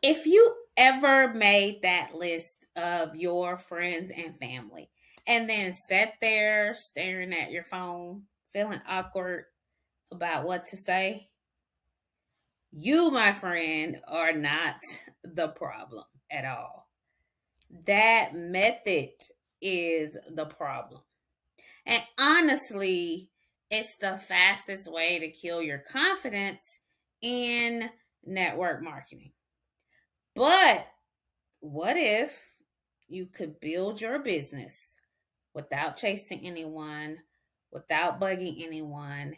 If you ever made that list of your friends and family and then sat there staring at your phone, feeling awkward about what to say, you, my friend, are not the problem at all. That method is the problem. And honestly, it's the fastest way to kill your confidence in network marketing. But what if you could build your business without chasing anyone, without bugging anyone,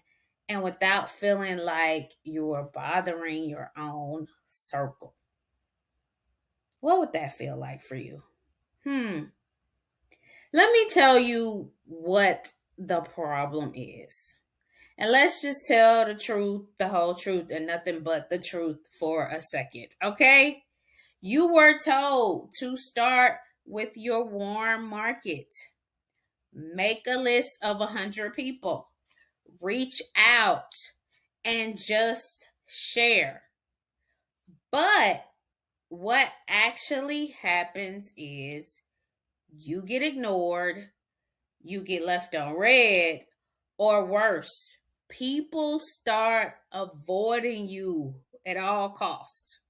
and without feeling like you're bothering your own circle? What would that feel like for you? Hmm. Let me tell you what the problem is. And let's just tell the truth, the whole truth, and nothing but the truth for a second, okay? You were told to start with your warm market. Make a list of 100 people. Reach out and just share. But what actually happens is you get ignored, you get left on red, or worse, people start avoiding you at all costs.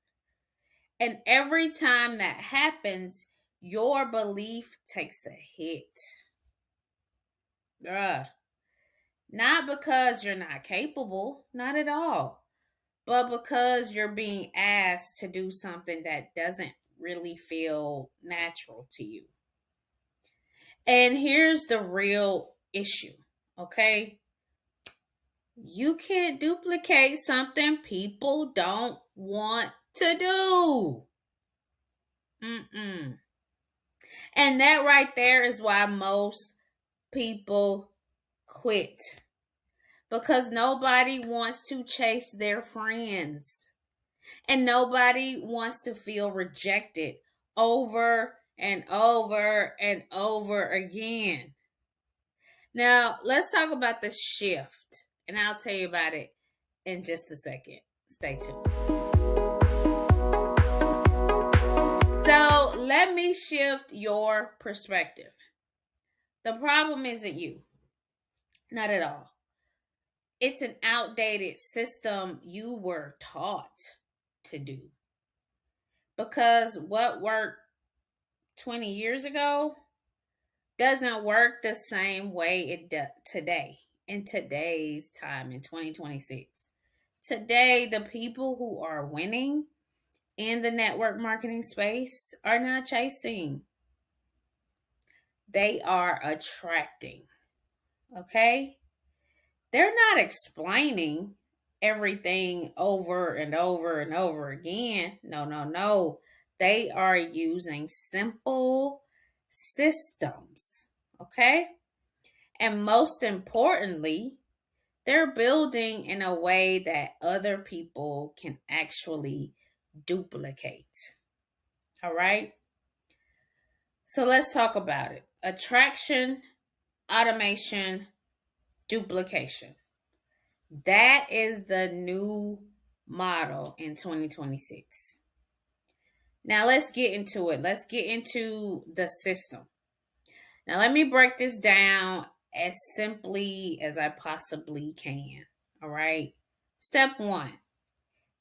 And every time that happens, your belief takes a hit. Bruh. Not because you're not capable, not at all, but because you're being asked to do something that doesn't really feel natural to you. And here's the real issue, okay? You can't duplicate something people don't want to do. Mm-mm. And that right there is why most people quit, because nobody wants to chase their friends and nobody wants to feel rejected over and over and over again. Now, let's talk about the shift, and I'll tell you about it in just a second. Stay tuned. So, let me shift your perspective. The problem isn't you, not at all. It's an outdated system you were taught to do. Because what worked 20 years ago doesn't work the same way it does today, in today's time, in 2026. Today, the people who are winning in the network marketing space are not chasing, they are attracting. Okay? They're not explaining everything over and over and over again. No, no, no. They are using simple systems. Okay? And most importantly, they're building in a way that other people can actually duplicate. All right? So let's talk about it. Attraction, automation, duplication. That is the new model in 2026. Now let's get into it. Let's get into the system. Now let me break this down as simply as I possibly can. All right. Step one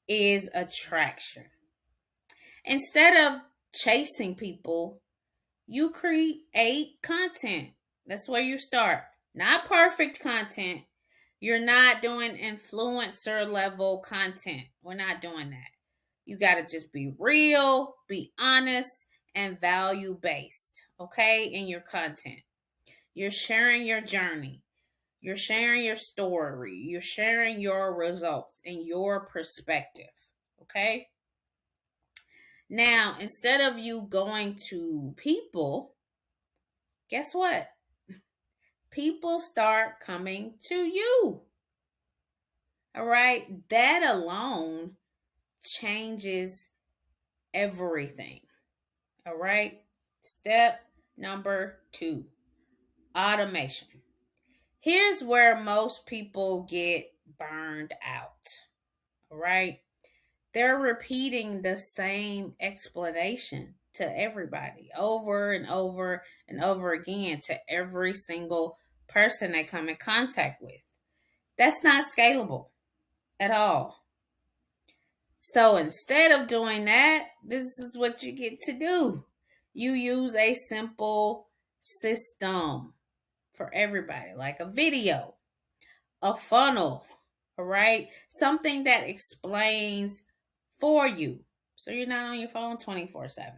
is attraction. Instead of chasing people, you create content. That's where you start. Not perfect content. You're not doing influencer level content. We're not doing that. You got to just be real, be honest, and value based, okay, in your content. You're sharing your journey. You're sharing your story. You're sharing your results and your perspective, okay? Now, instead of you going to people, guess what? People start coming to you. All right? That alone changes everything. All right? Step number 2, automation. Here's where most people get burned out. All right? they're repeating the same explanation to everybody over and over and over again to every single person they come in contact with. That's not scalable at all. So instead of doing that, this is what you get to do. You use a simple system for everybody, like a video, a funnel, all right? Something that explains for you. So you're not on your phone 24/7.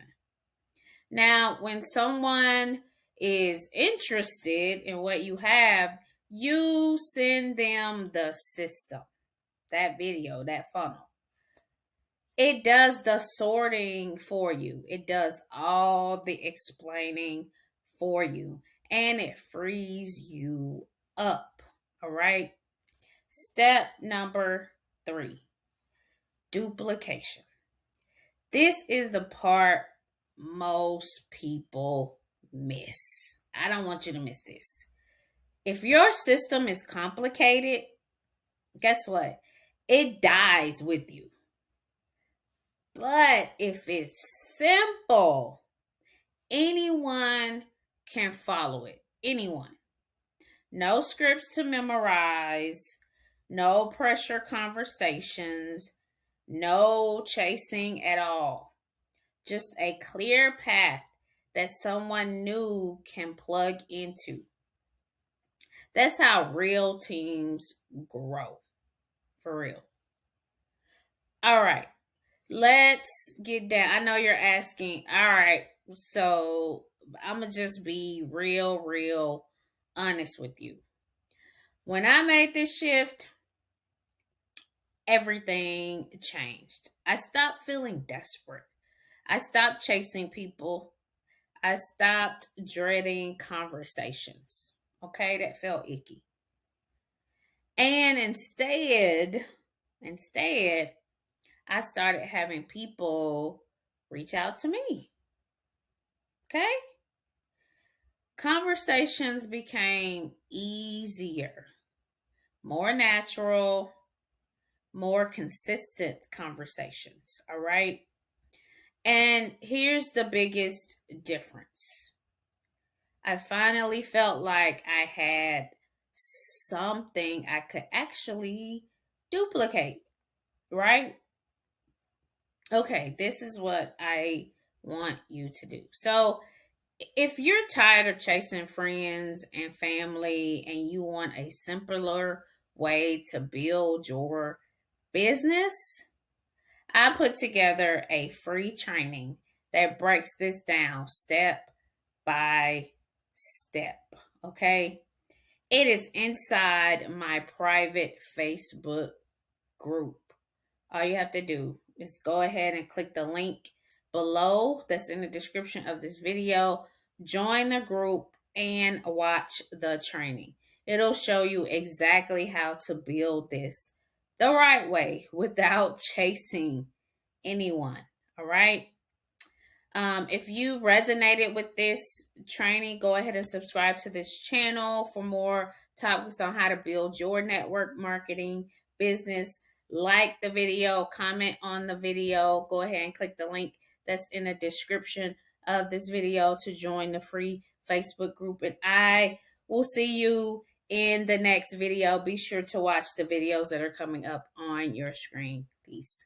Now, when someone is interested in what you have, you send them the system, that video, that funnel. It does the sorting for you. It does all the explaining for you. And it frees you up. All right. Step number 3, duplication. This is the part most people miss. I don't want you to miss this. If your system is complicated, guess what? It dies with you. But if it's simple, anyone can follow it. Anyone. No scripts to memorize, no pressure conversations, no chasing at all. Just a clear path that someone new can plug into. That's how real teams grow. For real. All right. Let's get down. I know you're asking, all right, so I'm going to just be real honest with you. When I made this shift, everything changed. I stopped feeling desperate. I stopped chasing people. I stopped dreading conversations. Okay, that felt icky. And instead, I started having people reach out to me. Okay? Conversations became easier, more natural, more consistent conversations. All right? And here's the biggest difference. I finally felt like I had something I could actually duplicate, right? Okay, this is what I want you to do. So, if you're tired of chasing friends and family and you want a simpler way to build your business, I put together a free training that breaks this down step by step. Okay. It is inside my private Facebook group. All you have to do is go ahead and click the link below that's in the description of this video. Join the group and watch the training. It'll show you exactly how to build this the right way without chasing anyone. All right. If you resonated with this training, go ahead and subscribe to this channel for more topics on how to build your network marketing business. Like the video, comment on the video, go ahead and click the link that's in the description of this video to join the free Facebook group. And I will see you in the next video. Be sure to watch the videos that are coming up on your screen. Peace.